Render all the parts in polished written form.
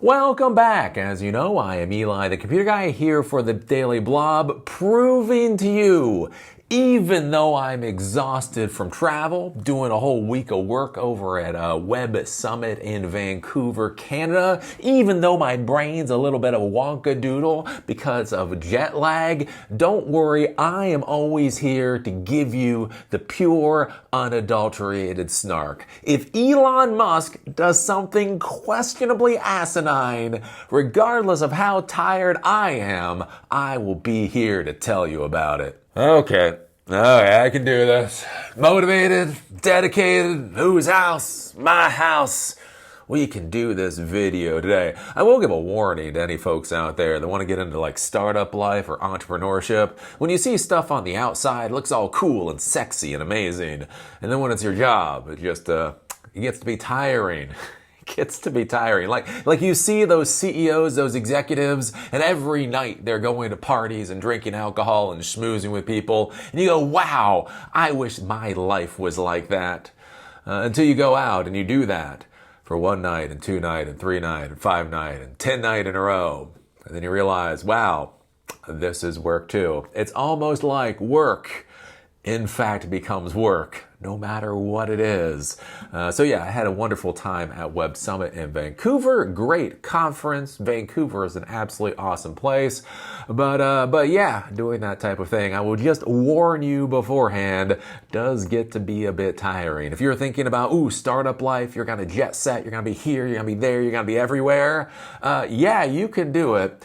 Welcome back. As you know, I am Eli, the computer guy, here for the Daily Blob, proving to you, even though I'm exhausted from travel, doing a whole week of work over at a Web Summit in Vancouver, Canada, even though my brain's a little bit of a wonkadoodle because of jet lag, don't worry, I am always here to give you the pure, unadulterated snark. If Elon Musk does something questionably asinine, regardless of how tired I am, I will be here to tell you about it. Okay, I can do this. Motivated, dedicated, whose house? My house. We can do this video today. I will give a warning to any folks out there that want to get into like startup life or entrepreneurship. When you see stuff on the outside, it looks all cool and sexy and amazing. And then when it's your job, it just it gets to be tiring. Gets to be tiring. Like you see those CEOs, those executives, and every night they're going to parties and drinking alcohol and schmoozing with people. And you go, wow, I wish my life was like that. Until you go out and you do that for one night and 2 night and 3 night and 5 night and 10 night in a row. And then you realize, wow, this is work too. It's almost like work, in fact, becomes work, no matter what it is. So yeah, I had a wonderful time at Web Summit in Vancouver. Great conference. Vancouver is an absolutely awesome place. But yeah, doing that type of thing, I will just warn you beforehand, does get to be a bit tiring. If you're thinking about, startup life, you're gonna jet set, you're gonna be here, you're gonna be there, you're gonna be everywhere. Yeah, you can do it.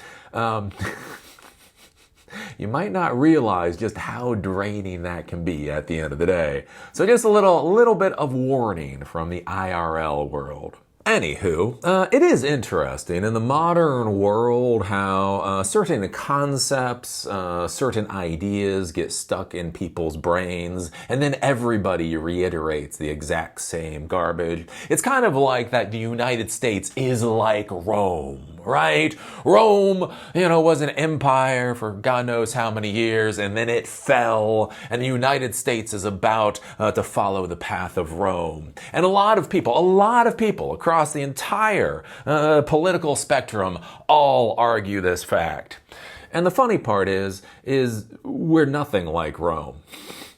You might not realize just how draining that can be at the end of the day. So just a little bit of warning from the IRL world. Anywho, it is interesting in the modern world how certain concepts, certain ideas get stuck in people's brains, and then everybody reiterates the exact same garbage. It's kind of like that the United States is like Rome, right? Rome, was an empire for God knows how many years, and then it fell, and the United States is about to follow the path of Rome. And a lot of people across the entire political spectrum all argue this fact. And the funny part is we're nothing like Rome.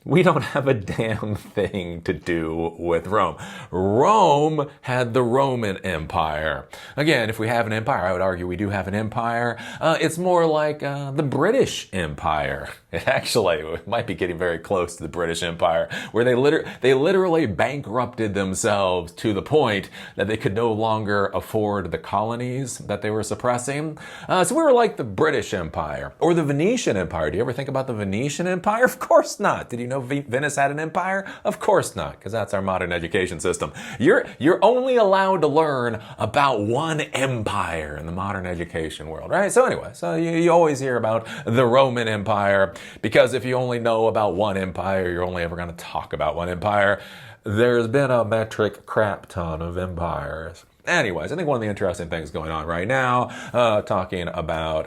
We don't have a damn thing to do with Rome. Rome had the Roman Empire. Again, if we have an empire, I would argue we do have an empire. It's more like the British Empire. It actually might be getting very close to the British Empire, where they literally bankrupted themselves to the point that they could no longer afford the colonies that they were suppressing. So we were like the British Empire or the Venetian Empire. Do you ever think about the Venetian Empire? Of course not. Did you know Venice had an empire? Of course not, because that's our modern education system. You're only allowed to learn about one empire in the modern education world, right? So anyway, you always hear about the Roman Empire, because if you only know about one empire, you're only ever going to talk about one empire. There's been a metric crap ton of empires. Anyways, I think one of the interesting things going on right now, talking about,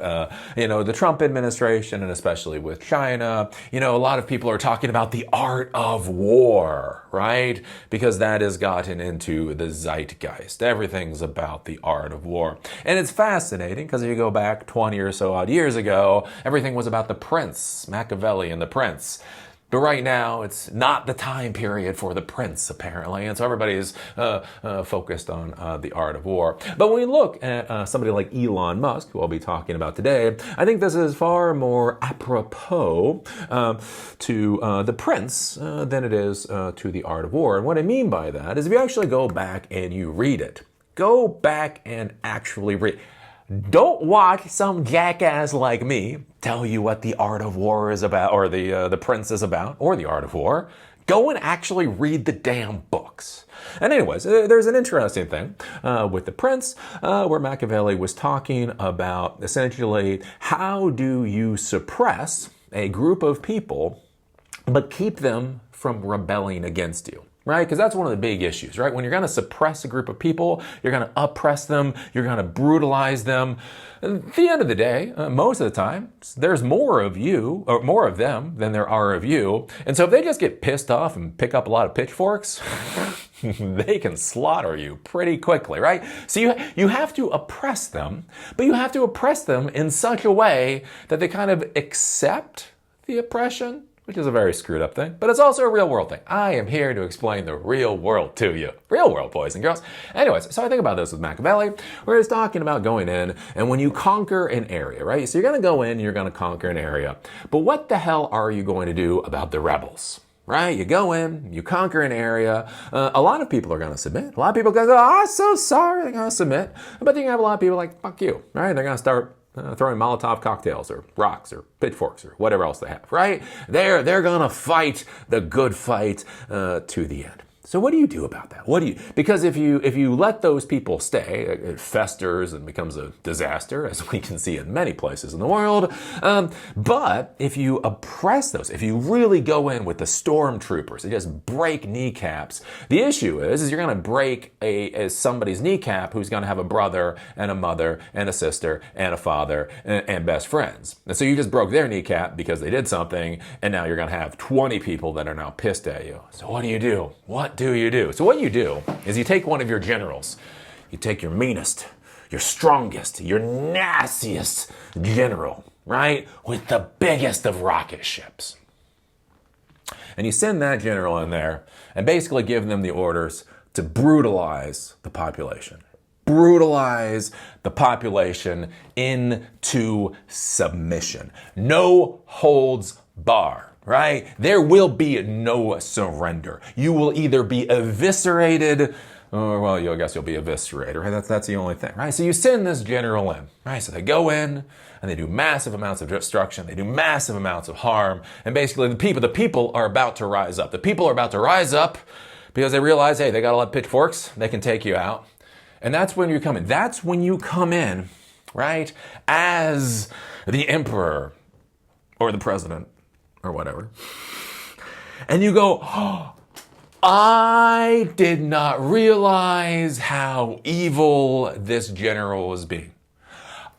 the Trump administration and especially with China, a lot of people are talking about the art of war, right? Because that has gotten into the zeitgeist. Everything's about the art of war. And it's fascinating because if you go back 20 or so odd years ago, everything was about the prince, Machiavelli and the prince. But right now, it's not the time period for the prince, apparently. And so everybody's focused on the art of war. But when we look at somebody like Elon Musk, who I'll be talking about today, I think this is far more apropos to the prince than it is to the art of war. And what I mean by that is if you actually go back and you read it, go back and actually read. Don't watch some jackass like me tell you what the art of war is about, or the prince is about, or the art of war. Go and actually read the damn books. And anyways, there's an interesting thing with the prince, where Machiavelli was talking about essentially how do you suppress a group of people, but keep them from rebelling against you. Right? Because that's one of the big issues, right? When you're going to suppress a group of people, you're going to oppress them, you're going to brutalize them. At the end of the day, most of the time, there's more of you, or more of them than there are of you. And so if they just get pissed off and pick up a lot of pitchforks, they can slaughter you pretty quickly, right? So you have to oppress them, but you have to oppress them in such a way that they kind of accept the oppression, which is a very screwed up thing, but it's also a real world thing. I am here to explain the real world to you. Real world, boys and girls. Anyways, so I think about this with Machiavelli, where he's talking about going in, and when you conquer an area, right? So you're going to go in, you're going to conquer an area, but what the hell are you going to do about the rebels? Right? You go in, you conquer an area. A lot of people are going to submit. A lot of people are going to go, oh, I'm so sorry, they're going to submit. But then you have a lot of people like, fuck you, right? They're going to start throwing Molotov cocktails or rocks or pitchforks or whatever else they have, right? They're going to fight the good fight to the end. So what do you do about that? Because if you let those people stay, it festers and becomes a disaster, as we can see in many places in the world. But if you oppress those, if you really go in with the stormtroopers and just break kneecaps, the issue is you're going to break somebody's kneecap who's going to have a brother and a mother and a sister and a father and best friends. And so you just broke their kneecap because they did something, and now you're going to have 20 people that are now pissed at you. So what do you do? What do you do? So what you do is you take one of your generals, you take your meanest, your strongest, your nastiest general, right? With the biggest of rocket ships. And you send that general in there and basically give them the orders to brutalize the population. Brutalize the population into submission. No holds barred. Right? There will be no surrender. You will either be eviscerated, or well, I guess you'll be eviscerated, right? That's the only thing, right? So you send this general in, right? So they go in and they do massive amounts of destruction. They do massive amounts of harm. And basically the people are about to rise up. The people are about to rise up because they realize, hey, they got a lot of pitchforks. They can take you out. And that's when you come in. That's when you come in, right? As the emperor or the president, or whatever. And you go, oh, I did not realize how evil this general was being.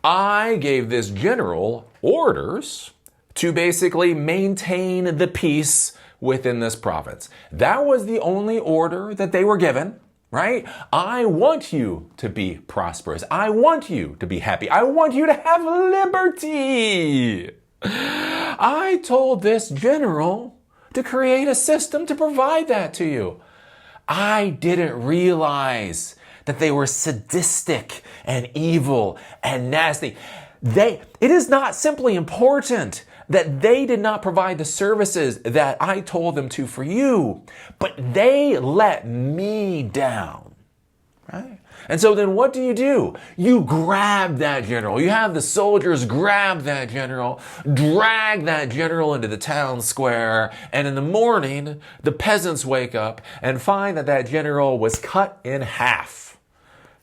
I gave this general orders to basically maintain the peace within this province. That was the only order that they were given, right? I want you to be prosperous. I want you to be happy. I want you to have liberty. I told this general to create a system to provide that to you. I didn't realize that they were sadistic and evil and nasty. It is not simply important that they did not provide the services that I told them to for you, but they let me down, right? And so then what do? You grab that general. You have the soldiers grab that general, drag that general into the town square, and in the morning, the peasants wake up and find that that general was cut in half,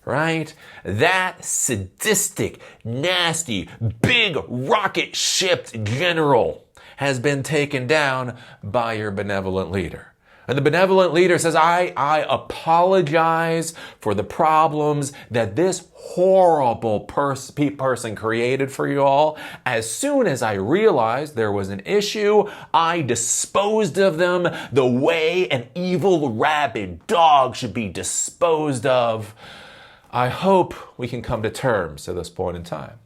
right? That sadistic, nasty, big rocket-shipped general has been taken down by your benevolent leader. And the benevolent leader says, I apologize for the problems that this horrible person created for you all. As soon as I realized there was an issue, I disposed of them the way an evil rabid dog should be disposed of. I hope we can come to terms at this point in time.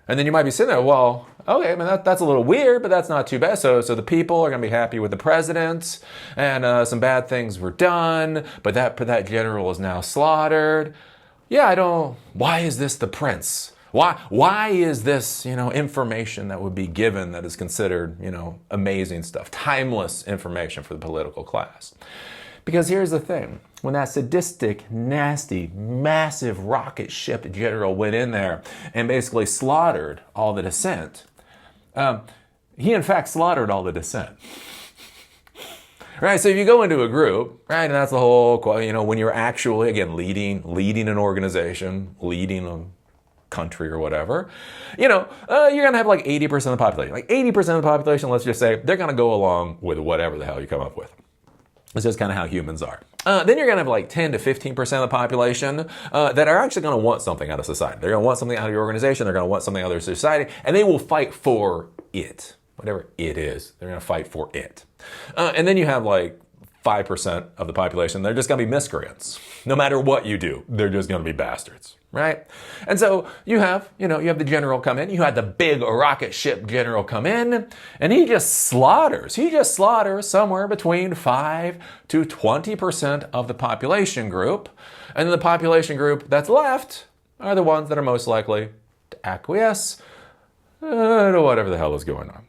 And then you might be sitting there, well, okay, I mean, that's a little weird, but that's not too bad. So the people are going to be happy with the president, and some bad things were done, but that general is now slaughtered. Yeah, why is this the prince? Why is this, information that would be given that is considered, amazing stuff, timeless information for the political class? Because here's the thing. When that sadistic, nasty, massive rocket ship general went in there and basically slaughtered all the dissent, he in fact slaughtered all the dissent. Right, so if you go into a group, right, and that's the whole, when you're actually, again, leading an organization, leading a country or whatever, you're going to have like 80% of the population. Like 80% of the population, let's just say, they're going to go along with whatever the hell you come up with. It's just kind of how humans are. Then you're going to have like 10 to 15% of the population that are actually going to want something out of society. They're going to want something out of your organization. They're going to want something out of society. And they will fight for it. Whatever it is, they're going to fight for it. And then you have like 5% of the population, they're just going to be miscreants. No matter what you do, they're just going to be bastards, right? And so you have the general come in. You had the big rocket ship general come in, and he just slaughters somewhere between 5 to 20% of the population group. And then the population group that's left are the ones that are most likely to acquiesce to whatever the hell is going on.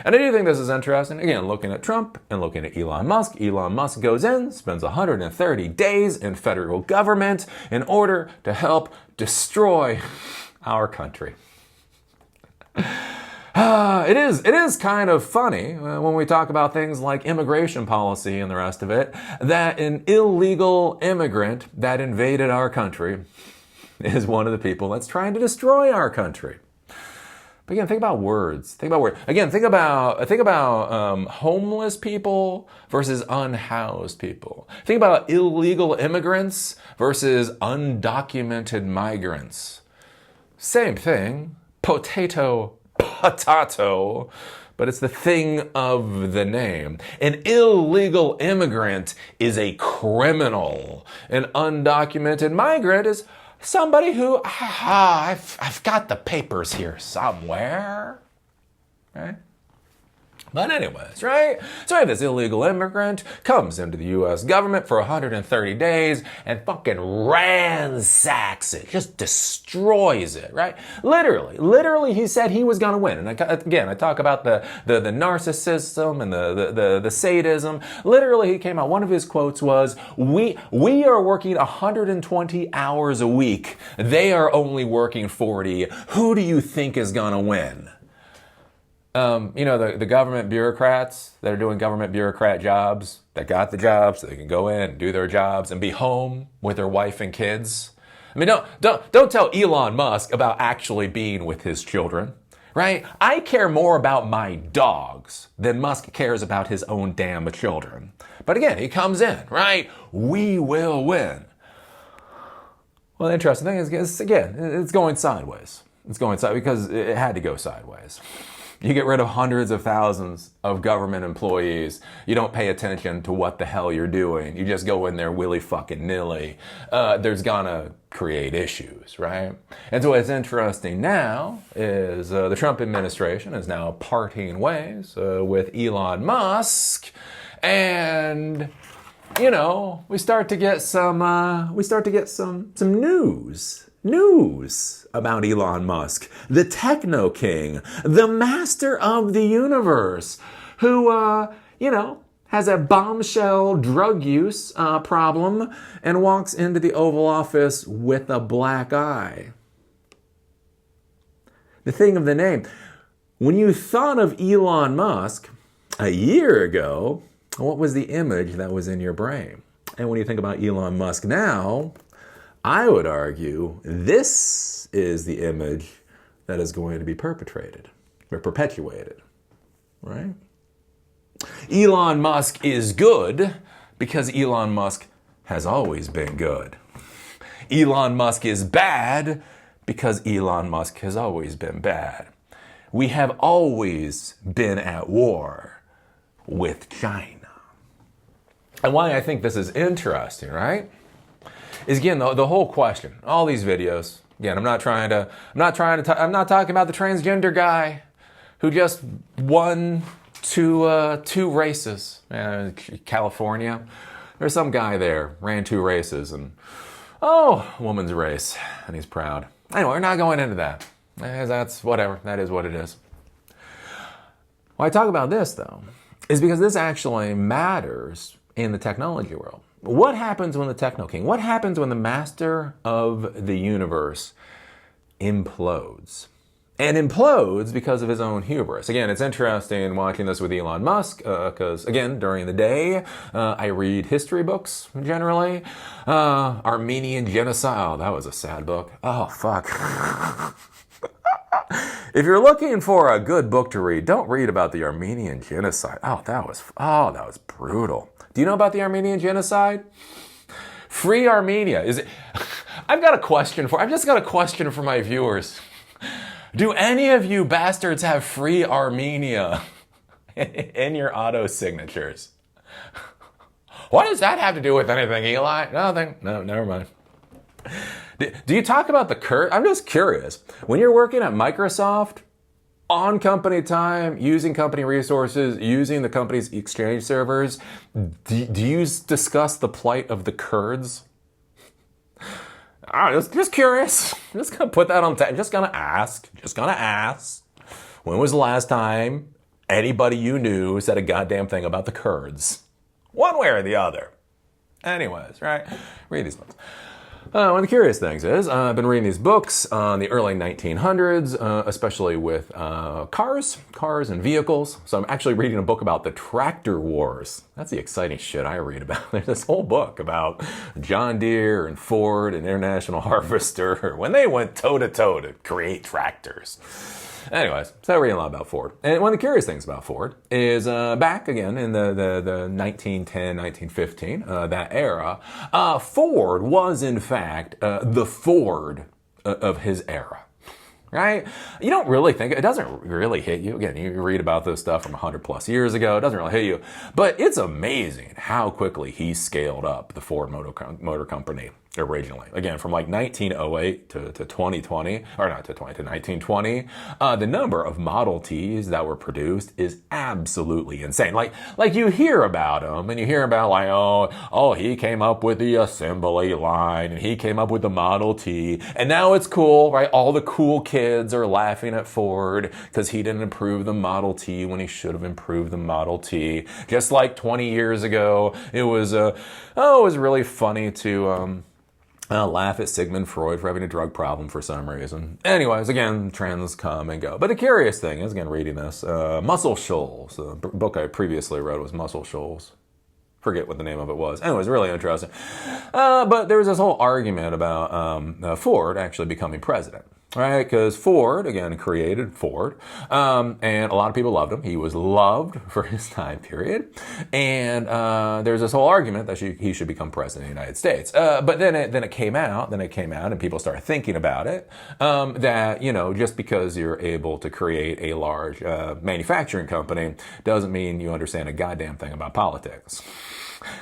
And I do think this is interesting. Again, looking at Trump and looking at Elon Musk. Elon Musk goes in, spends 130 days in federal government in order to help destroy our country. It is kind of funny when we talk about things like immigration policy and the rest of it, that an illegal immigrant that invaded our country is one of the people that's trying to destroy our country. But again, think about words. Again, think about homeless people versus unhoused people. Think about illegal immigrants versus undocumented migrants. Same thing, potato, but it's the thing of the name. An illegal immigrant is a criminal. An undocumented migrant is somebody who, I've got the papers here somewhere, right? But anyways, right? So we have this illegal immigrant, comes into the U.S. government for 130 days and fucking ransacks it, just destroys it, right? Literally, he said he was going to win. And I talk about the narcissism and the sadism. Literally, he came out, one of his quotes was, we are working 120 hours a week. They are only working 40. Who do you think is going to win? The government bureaucrats that are doing government bureaucrat jobs, that got the jobs so they can go in and do their jobs and be home with their wife and kids. I mean, don't tell Elon Musk about actually being with his children, right? I care more about my dogs than Musk cares about his own damn children. But again, he comes in, right? We will win. Well, the interesting thing is, again, it's going sideways. It's going sideways because it had to go sideways. You get rid of hundreds of thousands of government employees. You don't pay attention to what the hell you're doing. You just go in there willy-fucking-nilly. There's gonna create issues, right? And so what's interesting now is the Trump administration is now parting ways with Elon Musk. And, we start to get some news about Elon Musk, the techno king, the master of the universe, who, has a bombshell drug use problem and walks into the Oval Office with a black eye. The thing of the name. When you thought of Elon Musk a year ago, what was the image that was in your brain? And when you think about Elon Musk now, I would argue this is the image that is going to be perpetuated, right? Elon Musk is good because Elon Musk has always been good. Elon Musk is bad because Elon Musk has always been bad. We have always been at war with China. And why I think this is interesting, right? Is again the whole question. All these videos. Again, I'm not talking about the transgender guy who just won two races. California. There's some guy there ran 2 races and woman's race, and he's proud. Anyway, we're not going into that. That's whatever. That is what it is. Why I talk about this though is because this actually matters in the technology world. What happens when the techno king, what happens when the master of the universe implodes? And implodes because of his own hubris. Again, it's interesting watching this with Elon Musk, because again, during the day, I read history books generally. Armenian Genocide, oh, that was a sad book. Oh, fuck. If you're looking for a good book to read, don't read about the Armenian Genocide. Oh, that was brutal. Do you know about the Armenian Genocide? Free Armenia. I've just got a question for my viewers. Do any of you bastards have free Armenia in your auto signatures? What does that have to do with anything, Eli? Nothing. No, never mind. Do you talk about the curve? I'm just curious. When you're working at Microsoft, on company time, using company resources, using the company's exchange servers, do you discuss the plight of the Kurds? Just curious. I'm just gonna put that on. Just gonna ask. When was the last time anybody you knew said a goddamn thing about the Kurds? One way or the other. Anyways, right? Read these books. One of the curious things is, I've been reading these books on the early 1900s, especially with cars and vehicles. So I'm actually reading a book about the tractor wars. That's the exciting shit I read about. There's this whole book about John Deere and Ford and International Harvester when they went toe-to-toe to create tractors. Anyways, so reading a lot about Ford. And one of the curious things about Ford is back again in the 1910, 1915, that era, Ford was in fact the Ford of his era. Right? You don't really think, it doesn't really hit you. Again, you read about this stuff from 100 plus years ago. It doesn't really hit you. But it's amazing how quickly he scaled up the Ford Motor Company originally. Again, from like 1908 to 2020, or not to 1920, the number of Model Ts that were produced is absolutely insane. Like you hear about them, and you hear about like, oh, he came up with the assembly line, and he came up with the Model T, and now it's cool, right? All the cool kids are laughing at Ford because he didn't improve the Model T when he should have improved the Model T. Just like 20 years ago, it was really funny to laugh at Sigmund Freud for having a drug problem for some reason. Anyways, again, trends come and go. But the curious thing is, again, reading this, Muscle Shoals, the book I previously wrote was Muscle Shoals. Forget what the name of it was. Anyways, really interesting. But there was this whole argument about Ford actually becoming president. Right, because Ford, again, created Ford, and a lot of people loved him. He was loved for his time period, and there's this whole argument that he should become president of the United States. But then it came out, and people started thinking about it, that, just because you're able to create a large manufacturing company doesn't mean you understand a goddamn thing about politics.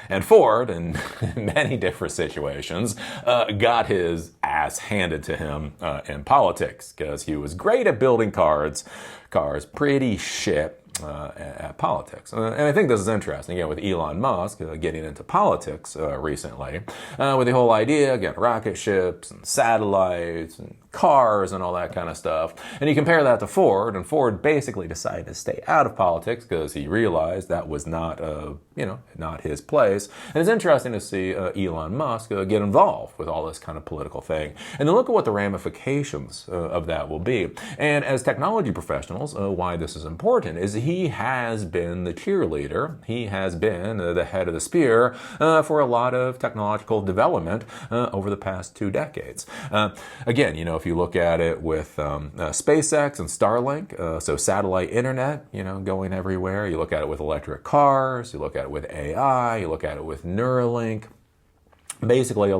And Ford, in many different situations, got his ass handed to him in politics because he was great at building cars, pretty shit at politics. And I think this is interesting, again, with Elon Musk getting into politics recently, with the whole idea, again, rocket ships and satellites and cars and all that kind of stuff. And you compare that to Ford, and Ford basically decided to stay out of politics because he realized that was not, not his place. And it's interesting to see Elon Musk get involved with all this kind of political thing. And then look at what the ramifications of that will be. And as technology professionals, why this is important is he has been the cheerleader. He has been the head of the spear for a lot of technological development over the past 2 decades. Again, if you look at it with SpaceX and Starlink, so satellite internet, going everywhere. You look at it with electric cars. You look at it with AI. You look at it with Neuralink. Basically,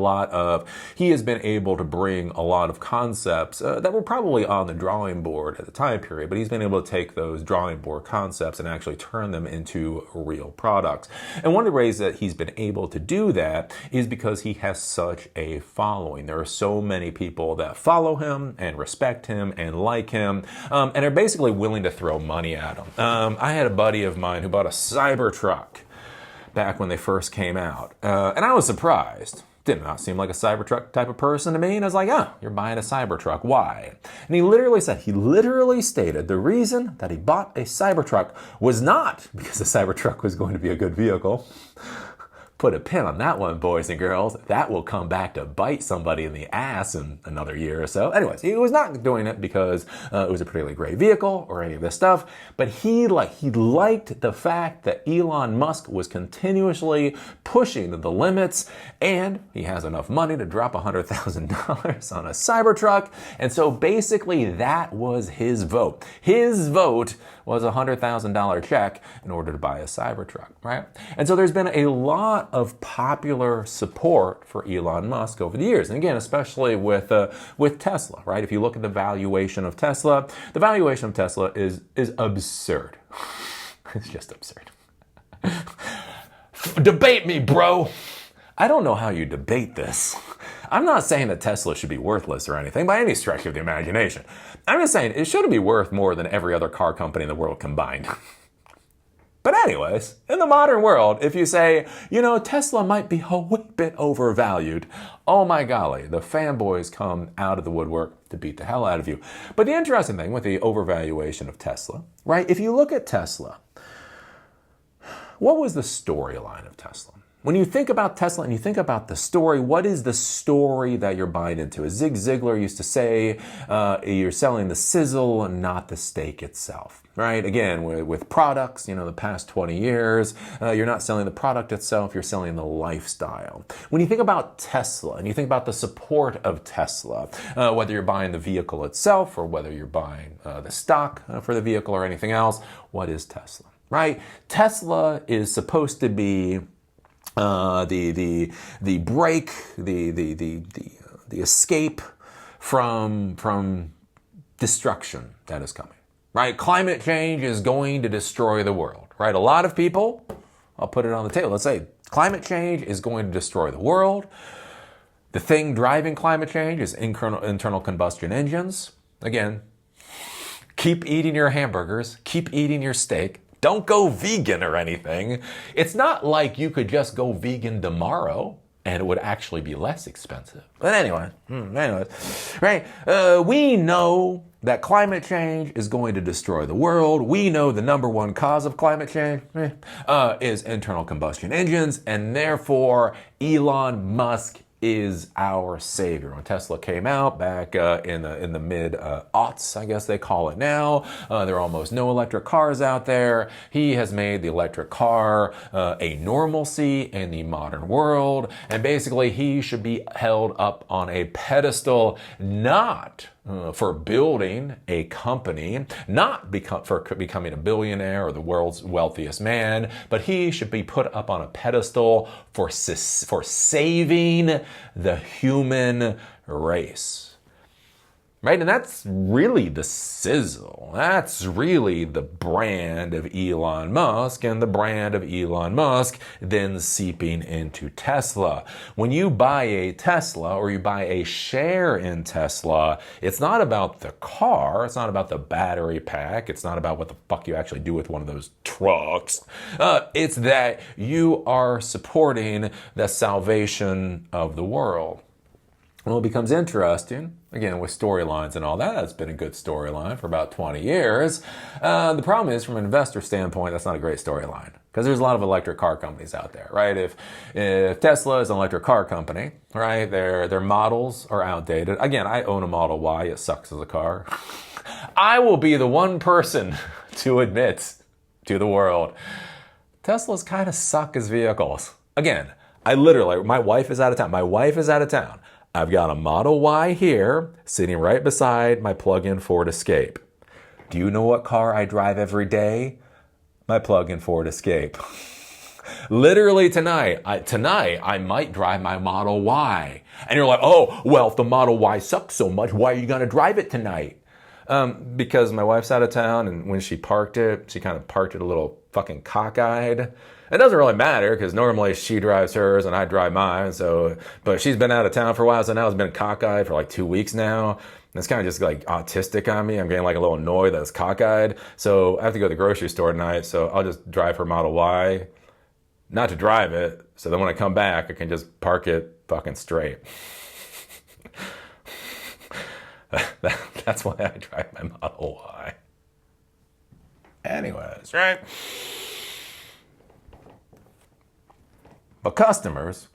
he has been able to bring a lot of concepts that were probably on the drawing board at the time period, but he's been able to take those drawing board concepts and actually turn them into real products. And one of the ways that he's been able to do that is because he has such a following. There are so many people that follow him and respect him and like him, and are basically willing to throw money at him. I had a buddy of mine who bought a Cybertruck back when they first came out. And I was surprised. Did not seem like a Cybertruck type of person to me. And I was like, you're buying a Cybertruck. Why? And he literally stated the reason that he bought a Cybertruck was not because the Cybertruck was going to be a good vehicle. Put a pin on that one, boys and girls. That will come back to bite somebody in the ass in another year or so. Anyways, he was not doing it because it was a particularly great vehicle or any of this stuff, but he liked the fact that Elon Musk was continuously pushing the limits, and he has enough money to drop $100,000 on a Cybertruck, and so basically that was his vote. His vote was a $100,000 check in order to buy a Cybertruck, right? And so there's been a lot of popular support for Elon Musk over the years. And again, especially with Tesla, right? If you look at the valuation of Tesla, is absurd. It's just absurd. Debate me, bro. I don't know how you debate this. I'm not saying that Tesla should be worthless or anything by any stretch of the imagination. I'm just saying it shouldn't be worth more than every other car company in the world combined. But anyways, in the modern world, if you say, Tesla might be a wee bit overvalued, oh my golly, the fanboys come out of the woodwork to beat the hell out of you. But the interesting thing with the overvaluation of Tesla, right? If you look at Tesla, what was the storyline of Tesla? When you think about Tesla and you think about the story, what is the story that you're buying into? As Zig Ziglar used to say, you're selling the sizzle and not the steak itself, right? Again, with products, the past 20 years, you're not selling the product itself, you're selling the lifestyle. When you think about Tesla and you think about the support of Tesla, whether you're buying the vehicle itself or whether you're buying the stock for the vehicle or anything else, what is Tesla, right? Tesla is supposed to be the break, the escape from destruction that is coming, right? Climate change is going to destroy the world, right? A lot of people, I'll put it on the table. Let's say climate change is going to destroy the world. The thing driving climate change is internal combustion engines. Again, keep eating your hamburgers, keep eating your steak. Don't go vegan or anything. It's not like you could just go vegan tomorrow and it would actually be less expensive. But anyways, right? We know that climate change is going to destroy the world. We know the number one cause of climate change is internal combustion engines, and therefore Elon Musk is our savior. When Tesla came out back in the mid-aughts, I guess they call it now, there are almost no electric cars out there. He has made the electric car a normalcy in the modern world, and basically he should be held up on a pedestal, not for building a company, not for becoming a billionaire or the world's wealthiest man, but he should be put up on a pedestal for saving the human race. Right? And that's really the sizzle. That's really the brand of Elon Musk, and the brand of Elon Musk then seeping into Tesla. When you buy a Tesla or you buy a share in Tesla, it's not about the car. It's not about the battery pack. It's not about what the fuck you actually do with one of those trucks. It's that you are supporting the salvation of the world. Well, it becomes interesting, again, with storylines and all that. That's been a good storyline for about 20 years. The problem is, from an investor standpoint, that's not a great storyline, because there's a lot of electric car companies out there, right? If Tesla is an electric car company, right, their models are outdated. Again, I own a Model Y. It sucks as a car. I will be the one person to admit to the world, Teslas kind of suck as vehicles. Again, my wife is out of town. I've got a Model Y here, sitting right beside my plug-in Ford Escape. Do you know what car I drive every day? My plug-in Ford Escape. Literally tonight I might drive my Model Y. And you're like, oh, well, if the Model Y sucks so much, why are you going to drive it tonight? Because my wife's out of town, and when she parked it, she kind of parked it a little fucking cockeyed. It doesn't really matter, because normally she drives hers and I drive mine. But she's been out of town for a while, so now it's been cockeyed for like 2 weeks now. And it's kind of just like autistic on me. I'm getting like a little annoyed that it's cockeyed. So I have to go to the grocery store tonight, so I'll just drive her Model Y. Not to drive it, so then when I come back, I can just park it fucking straight. That's why I drive my Model Y. Anyways, right? But customers,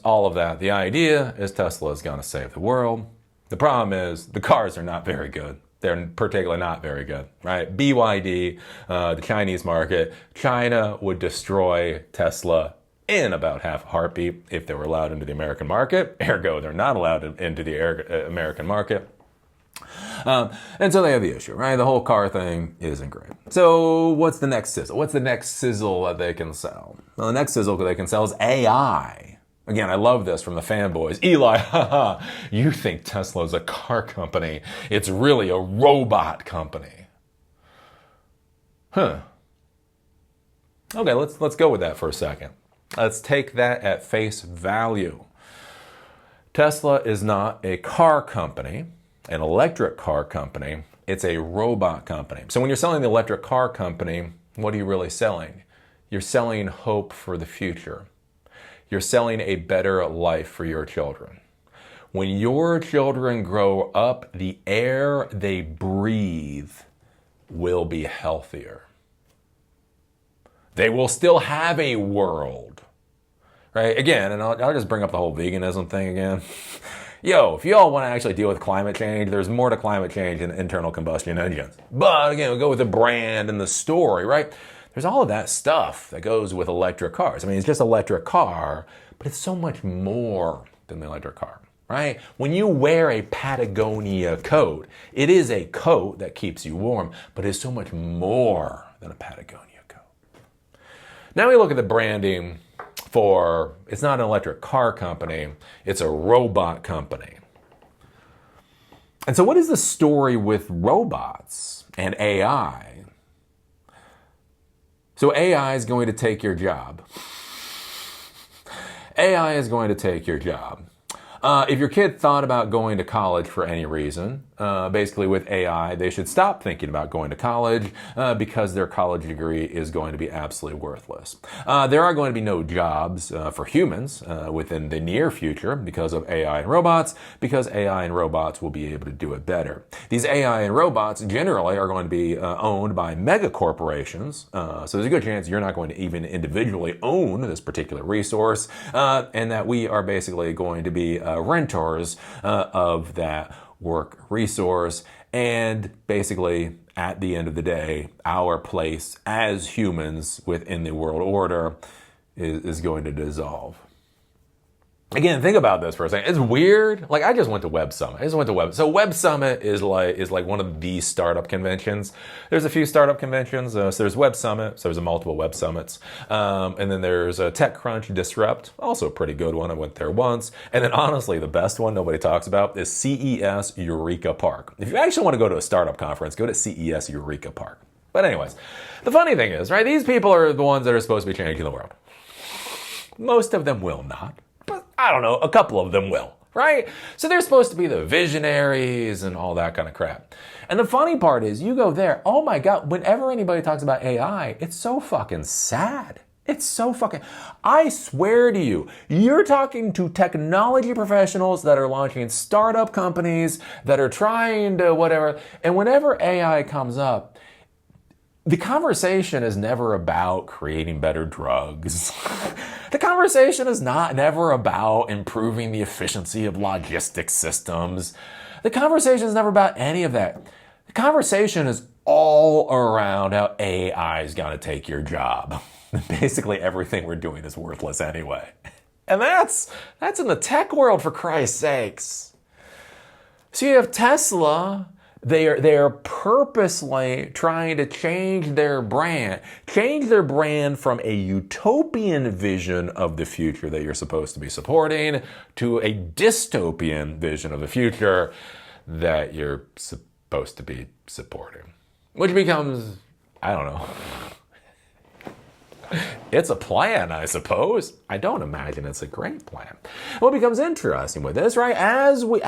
all of that. The idea is Tesla is going to save the world. The problem is the cars are not very good. They're particularly not very good, right? BYD, the Chinese market, China would destroy Tesla in about half a heartbeat if they were allowed into the American market. Ergo, they're not allowed into the American market. And so they have the issue, right? The whole car thing isn't great. So what's the next sizzle? What's the next sizzle that they can sell? Well, the next sizzle they can sell is AI. Again, I love this from the fanboys. Eli, haha, you think Tesla's a car company. It's really a robot company. Huh. Okay, let's go with that for a second. Let's take that at face value. Tesla is not a car company, an electric car company. It's a robot company. So when you're selling the electric car company, what are you really selling? You're selling hope for the future. You're selling a better life for your children. When your children grow up, the air they breathe will be healthier. They will still have a world, right? Again, and I'll just bring up the whole veganism thing again. Yo, if you all want to actually deal with climate change, there's more to climate change than internal combustion engines. But again, we go with the brand and the story, right? There's all of that stuff that goes with electric cars. I mean, it's just an electric car, but it's so much more than the electric car, right? When you wear a Patagonia coat, it is a coat that keeps you warm, but it's so much more than a Patagonia coat. Now we look at the branding for, it's not an electric car company, it's a robot company. And so what is the story with robots and AI? So AI is going to take your job. AI is going to take your job. If your kid thought about going to college for any reason, basically with AI, they should stop thinking about going to college because their college degree is going to be absolutely worthless. There are going to be no jobs for humans within the near future because of AI and robots, because AI and robots will be able to do it better. These AI and robots generally are going to be owned by mega corporations, so there's a good chance you're not going to even individually own this particular resource, and that we are basically going to be renters of that work resource, and basically at the end of the day, our place as humans within the world order is going to dissolve. Again, think about this for a second. It's weird. Like, I just went to Web Summit. So Web Summit is like one of the startup conventions. There's a few startup conventions. So there's Web Summit. So there's multiple Web Summits. And then there's TechCrunch Disrupt, also a pretty good one. I went there once. And then honestly, the best one nobody talks about is CES Eureka Park. If you actually want to go to a startup conference, go to CES Eureka Park. But anyways, the funny thing is, right, these people are the ones that are supposed to be changing the world. Most of them will not. I don't know, a couple of them will, right? So they're supposed to be the visionaries and all that kind of crap. And the funny part is, you go there, oh my God, whenever anybody talks about AI, it's so fucking sad. It's so fucking, I swear to you, you're talking to technology professionals that are launching startup companies that are trying to whatever, and whenever AI comes up, the conversation is never about creating better drugs. The conversation is never about improving the efficiency of logistics systems. The conversation is never about any of that. The conversation is all around how AI is going to take your job. Basically everything we're doing is worthless anyway. And that's in the tech world, for Christ's sakes. So you have Tesla. They are purposely trying to change their brand from a utopian vision of the future that you're supposed to be supporting to a dystopian vision of the future that you're supposed to be supporting. Which becomes, I don't know. It's a plan, I suppose. I don't imagine it's a great plan. What becomes interesting with this, right? As we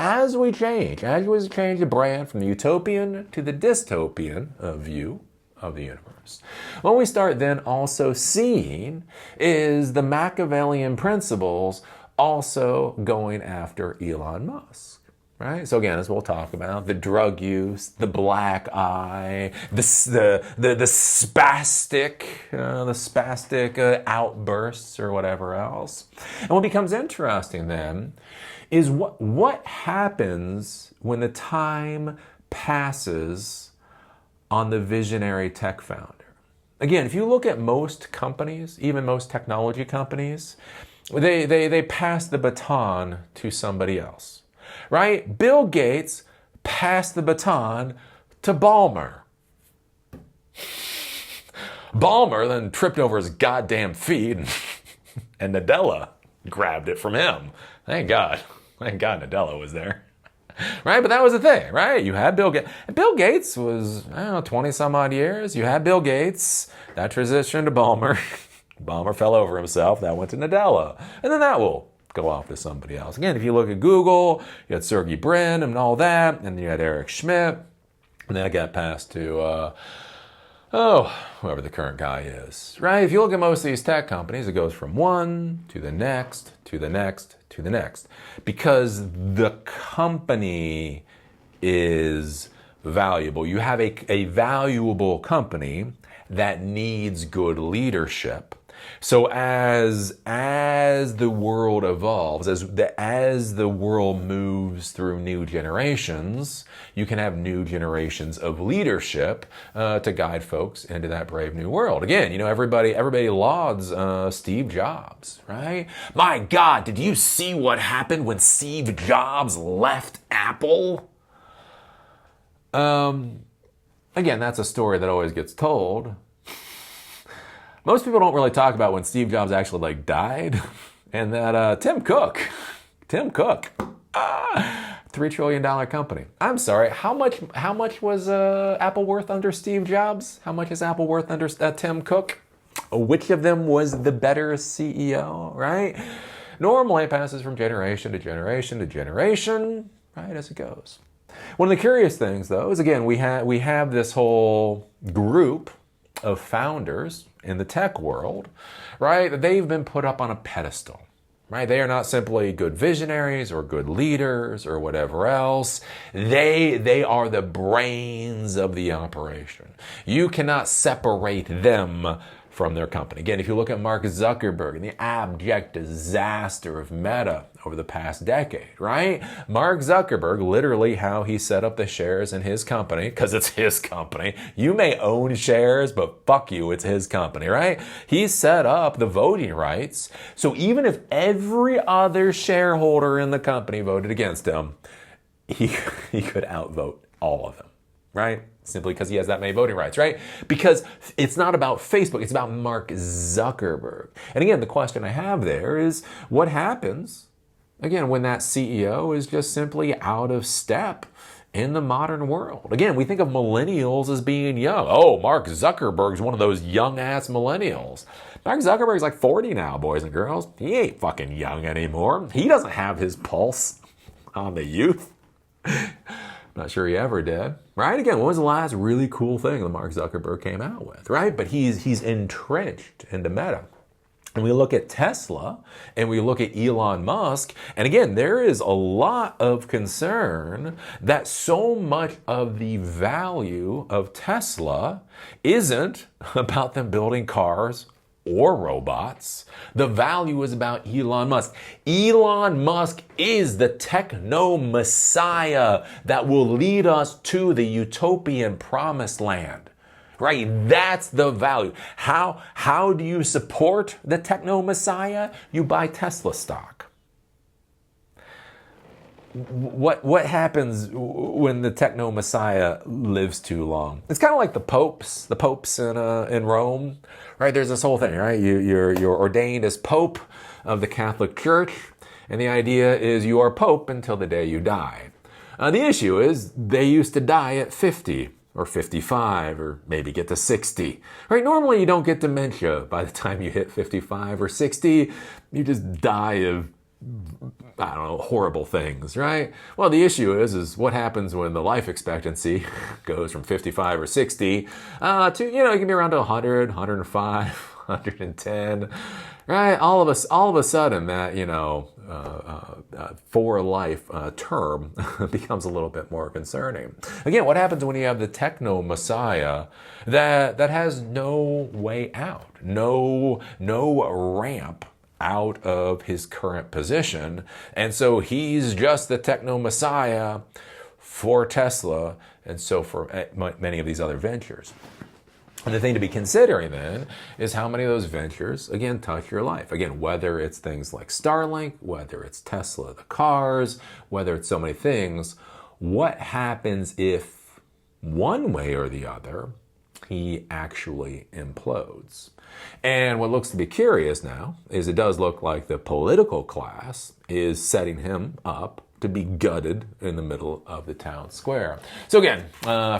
change the brand from the utopian to the dystopian view of the universe, what we start then also seeing is the Machiavellian principles also going after Elon Musk. Right? So again, as we'll talk about, the drug use, the black eye, the spastic outbursts or whatever else. And what becomes interesting then is what happens when the time passes on the visionary tech founder. Again, if you look at most companies, even most technology companies, they pass the baton to somebody else. Right? Bill Gates passed the baton to Ballmer. Ballmer then tripped over his goddamn feet and Nadella grabbed it from him. Thank God Nadella was there. Right? But that was the thing, right? You had Bill Gates. Bill Gates was, 20 some odd years. You had Bill Gates. That transitioned to Ballmer. Bomber fell over himself. That went to Nadella. And then that will go off to somebody else. Again, if you look at Google, you had Sergey Brin and all that, and then you had Eric Schmidt, and then it got passed to, whoever the current guy is, right? If you look at most of these tech companies, it goes from one to the next, to the next, to the next, because the company is valuable. You have a valuable company that needs good leadership. So as the world evolves, as the world moves through new generations, you can have new generations of leadership to guide folks into that brave new world. Again, everybody lauds Steve Jobs, right? My God, did you see what happened when Steve Jobs left Apple? Again, that's a story that always gets told. Most people don't really talk about when Steve Jobs actually died, and that Tim Cook, $3 trillion company. I'm sorry, how much was Apple worth under Steve Jobs? How much is Apple worth under Tim Cook? Which of them was the better CEO, right? Normally it passes from generation to generation to generation, right, as it goes. One of the curious things, though, is again, we have this whole group of founders in the tech world, right? They've been put up on a pedestal, right? They are not simply good visionaries or good leaders or whatever else. They are the brains of the operation. You cannot separate them from their company. Again, if you look at Mark Zuckerberg and the abject disaster of Meta over the past decade, right? Mark Zuckerberg, literally how he set up the shares in his company, because it's his company. You may own shares, but fuck you, it's his company, right? He set up the voting rights. So even if every other shareholder in the company voted against him, he could outvote all of them, right? Simply because he has that many voting rights, right? Because it's not about Facebook, it's about Mark Zuckerberg. And again, the question I have there is, what happens, again, when that CEO is just simply out of step in the modern world? Again, we think of millennials as being young. Oh, Mark Zuckerberg's one of those young-ass millennials. Mark Zuckerberg's 40 now, boys and girls. He ain't fucking young anymore. He doesn't have his pulse on the youth. Not sure he ever did, right? Again, what was the last really cool thing that Mark Zuckerberg came out with, right? But he's entrenched into Meta. And we look at Tesla and we look at Elon Musk, and again, there is a lot of concern that so much of the value of Tesla isn't about them building cars or robots. The value is about Elon Musk. Elon Musk is the techno messiah that will lead us to the utopian promised land. Right? That's the value. How do you support the techno messiah? You buy Tesla stock. What happens when the techno messiah lives too long? It's kind of like the popes in Rome, right? There's this whole thing, right? You're ordained as pope of the Catholic Church, and the idea is you are pope until the day you die. The issue is they used to die at 50 or 55 or maybe get to 60, right? Normally you don't get dementia by the time you hit 55 or 60. You just die of, I don't know, horrible things, right? Well, the issue is what happens when the life expectancy goes from 55 or 60 to, it can be around to 100, 105, 110, right? All of a sudden that, for life term becomes a little bit more concerning. Again, what happens when you have the techno messiah that has no way out, no ramp out of his current position, and so he's just the techno messiah for Tesla, and so for many of these other ventures. And the thing to be considering then is how many of those ventures, again, touch your life. Again, whether it's things like Starlink, whether it's Tesla, the cars, whether it's so many things, what happens if one way or the other he actually implodes? And what looks to be curious now is it does look like the political class is setting him up to be gutted in the middle of the town square. So again,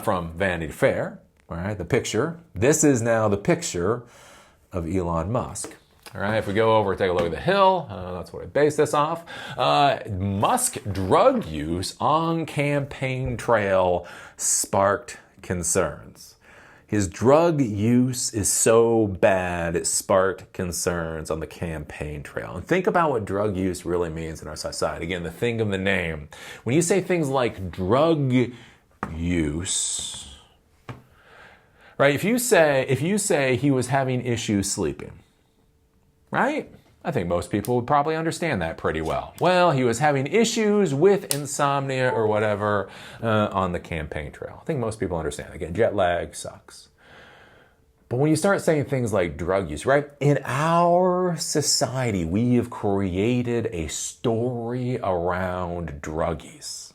from Vanity Fair, all right, the picture. This is now the picture of Elon Musk. All right, if we go over and take a look at the Hill, that's what I based this off. Musk drug use on campaign trail sparked concerns. His drug use is so bad, it sparked concerns on the campaign trail. And think about what drug use really means in our society. Again, the thing of the name. When you say things like drug use, right? If you say he was having issues sleeping, right? I think most people would probably understand that pretty well. Well, he was having issues with insomnia or whatever on the campaign trail. I think most people understand. Again, jet lag sucks. But when you start saying things like drug use, right? In our society, we have created a story around druggies.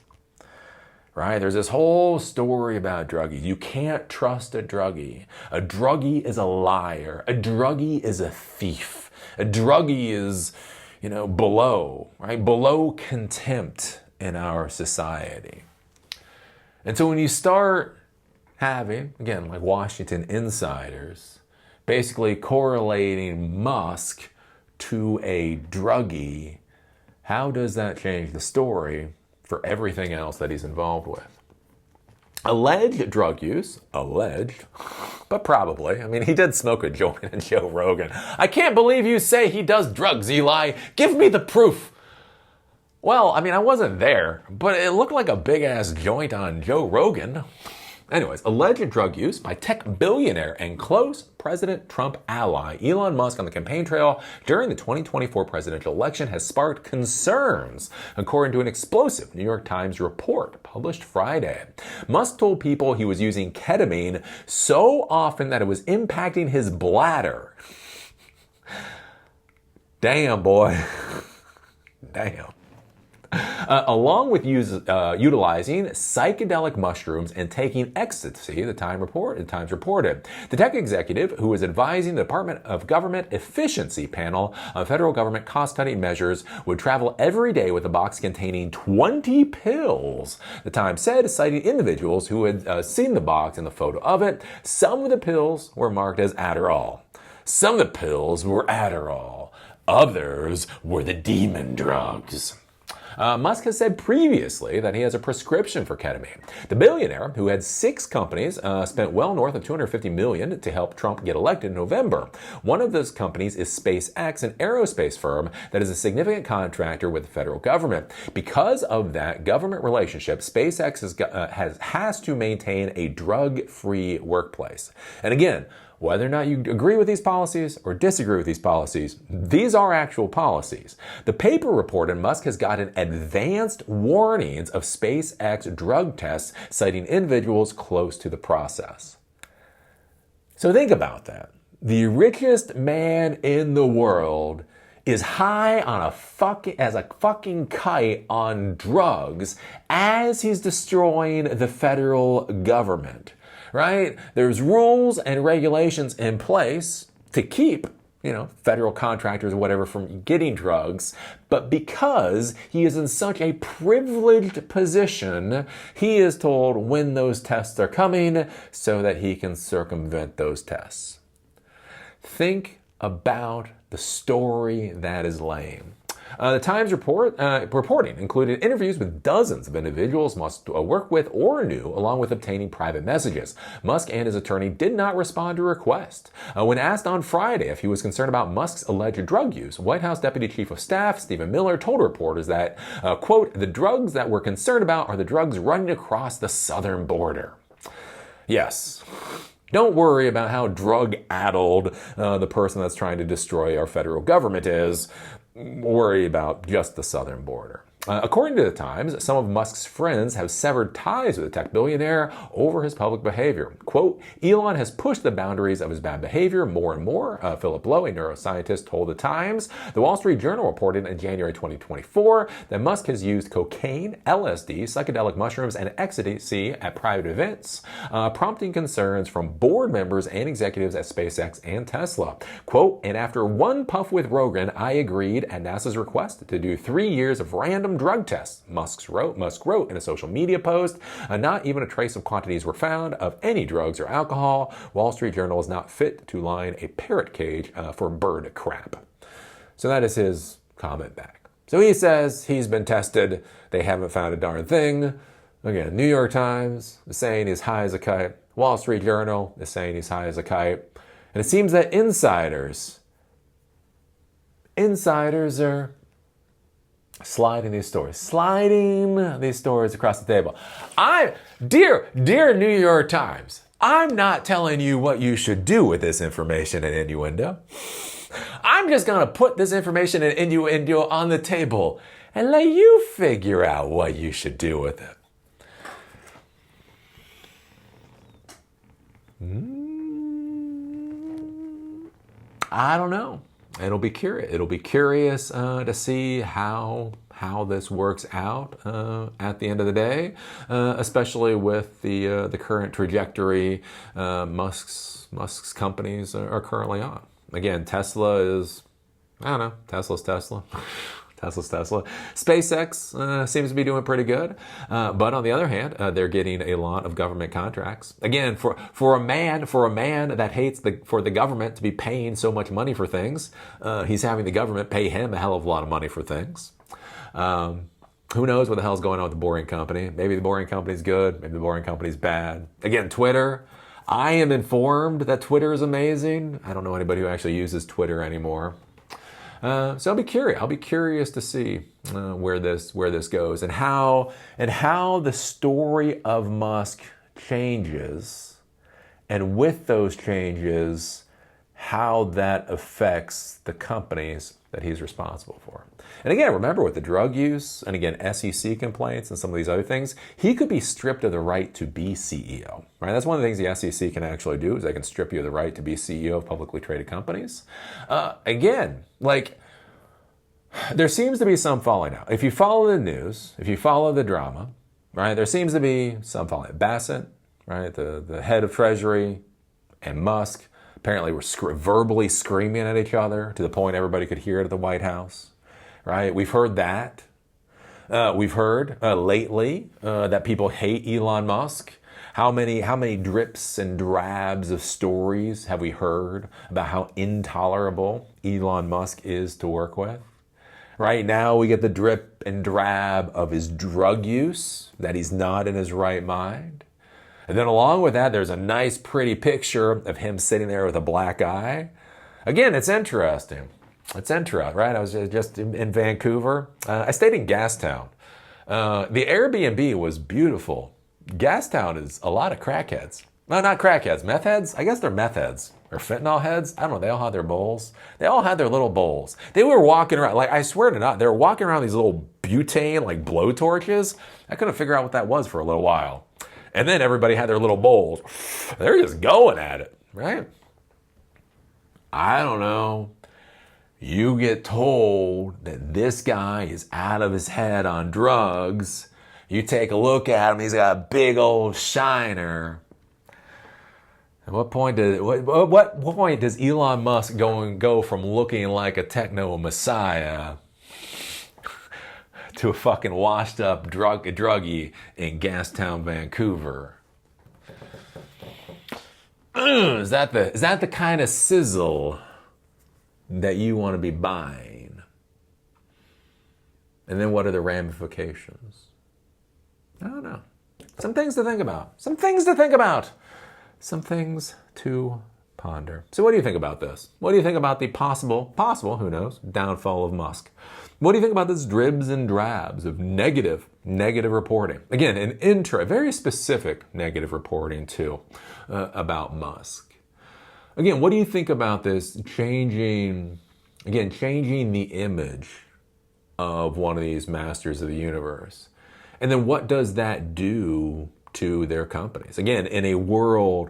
Right? There's this whole story about druggies. You can't trust a druggie. A druggie is a liar. A druggie is a thief. A druggie is, below, right? Below contempt in our society. And so when you start having, again, like Washington insiders, basically correlating Musk to a druggie, how does that change the story for everything else that he's involved with? Alleged drug use, but probably. I mean, he did smoke a joint in Joe Rogan. I can't believe you say he does drugs, Eli. Give me the proof. Well, I mean, I wasn't there, but it looked like a big-ass joint on Joe Rogan. Anyways, alleged drug use by tech billionaire and close President Trump ally Elon Musk on the campaign trail during the 2024 presidential election has sparked concerns, according to an explosive New York Times report published Friday. Musk told people he was using ketamine so often that it was impacting his bladder. Damn, boy. Damn. Along with utilizing psychedelic mushrooms and taking ecstasy, the Times reported. The tech executive, who was advising the Department of Government Efficiency panel on federal government cost-cutting measures, would travel every day with a box containing 20 pills, the Times said, citing individuals who had seen the box and the photo of it. Some of the pills were marked as Adderall. Some of the pills were Adderall. Others were the demon drugs. Musk has said previously that he has a prescription for ketamine. The billionaire, who had 6 companies, spent well north of $250 million to help Trump get elected in November. One of those companies is SpaceX, an aerospace firm that is a significant contractor with the federal government. Because of that government relationship, SpaceX has to maintain a drug-free workplace. And again, whether or not you agree with these policies or disagree with these policies, these are actual policies. The paper reported Musk has gotten advanced warnings of SpaceX drug tests, citing individuals close to the process. So think about that. The richest man in the world is high on a fucking kite on drugs as he's destroying the federal government. Right? There's rules and regulations in place to keep, federal contractors or whatever from getting drugs. But because he is in such a privileged position, he is told when those tests are coming so that he can circumvent those tests. Think about the story that is lame. The Times reporting included interviews with dozens of individuals Musk worked with or knew, along with obtaining private messages. Musk and his attorney did not respond to a request. When asked on Friday if he was concerned about Musk's alleged drug use, White House Deputy Chief of Staff Stephen Miller told reporters that, quote, the drugs that we're concerned about are the drugs running across the southern border. Yes. Don't worry about how drug-addled the person that's trying to destroy our federal government is. Worry about just the southern border. According to the Times, some of Musk's friends have severed ties with the tech billionaire over his public behavior. Quote, Elon has pushed the boundaries of his bad behavior more and more, Philip Lowe, a neuroscientist, told the Times. The Wall Street Journal reported in January 2024 that Musk has used cocaine, LSD, psychedelic mushrooms, and ecstasy at private events, prompting concerns from board members and executives at SpaceX and Tesla. Quote, and after one puff with Rogan, I agreed at NASA's request to do 3 years of random random drug tests, Musk wrote in a social media post. Not even a trace of quantities were found of any drugs or alcohol. Wall Street Journal is not fit to line a parrot cage for bird crap. So that is his comment back. So he says he's been tested. They haven't found a darn thing. Again, New York Times is saying he's high as a kite. Wall Street Journal is saying he's high as a kite. And it seems that insiders are sliding these stories across the table. Dear New York Times, I'm not telling you what you should do with this information and innuendo. I'm just going to put this information and innuendo on the table and let you figure out what you should do with it. I don't know. It'll be curious. It'll be curious to see how this works out at the end of the day, especially with the current trajectory Musk's companies are currently on. Again, Tesla is, I don't know, Tesla's Tesla. Tesla's Tesla. SpaceX seems to be doing pretty good. But on the other hand, they're getting a lot of government contracts. Again, for a man that hates for the government to be paying so much money for things, he's having the government pay him a hell of a lot of money for things. Who knows what the hell's going on with the Boring Company? Maybe the Boring Company's good. Maybe the Boring Company's bad. Again, Twitter. I am informed that Twitter is amazing. I don't know anybody who actually uses Twitter anymore. So I'll be curious. I'll be curious to see where this goes and how the story of Musk changes, and with those changes, how that affects the companies that he's responsible for. And again, remember with the drug use and again SEC complaints and some of these other things, he could be stripped of the right to be CEO. Right? That's one of the things the SEC can actually do is they can strip you of the right to be CEO of publicly traded companies. Again, like there seems to be some falling out. If you follow the news, if you follow the drama, right, there seems to be some falling out. Bassett, right, the head of Treasury, and Musk apparently were verbally screaming at each other to the point everybody could hear it at the White House. Right? We've heard that. We've heard lately that people hate Elon Musk. How many drips and drabs of stories have we heard about how intolerable Elon Musk is to work with? Right now we get the drip and drab of his drug use, that he's not in his right mind. And then along with that, there's a nice pretty picture of him sitting there with a black eye. Again, it's interesting. It's interesting, right? I was just in Vancouver. I stayed in Gastown. The Airbnb was beautiful. Gastown is a lot of crackheads. No, not crackheads. Meth heads? I guess they're meth heads. Or fentanyl heads? I don't know. They all had their bowls. They all had their little bowls. They were walking around, like I swear to God, they were walking around these little butane, like blow torches. I couldn't figure out what that was for a little while. And then everybody had their little bowls. They're just going at it, right? I don't know. You get told that this guy is out of his head on drugs. You take a look at him, he's got a big old shiner. At what point does Elon Musk go from looking like a techno messiah to a fucking washed up druggie in Gastown, Vancouver? Is that the kind of sizzle that you want to be buying? And then what are the ramifications? I don't know. Some things to think about. Some things to ponder. So what do you think about this? What do you think about the possible, who knows, downfall of Musk? What do you think about this dribs and drabs of negative reporting? Again, very specific negative reporting too about Musk. Again, what do you think about this changing the image of one of these masters of the universe? And then what does that do to their companies? Again, in a world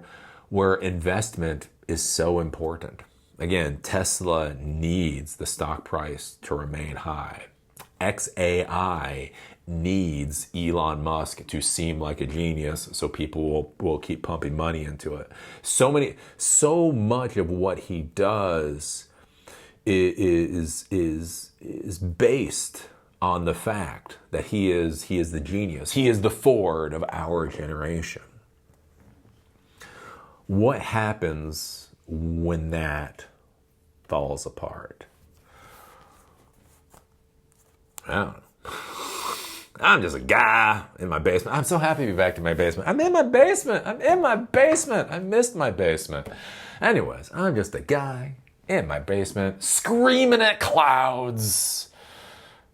where investment is so important. Again, Tesla needs the stock price to remain high. XAI needs Elon Musk to seem like a genius so people will keep pumping money into it. So much of what he does is based on the fact that he is the genius. He is the Ford of our generation. What happens when that falls apart? I don't know. I'm just a guy in my basement. I'm so happy to be back to my basement. I'm in my basement. I missed my basement. Anyways, I'm just a guy in my basement screaming at clouds.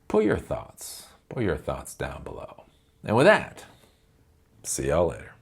Put your thoughts down below. And with that, see y'all later.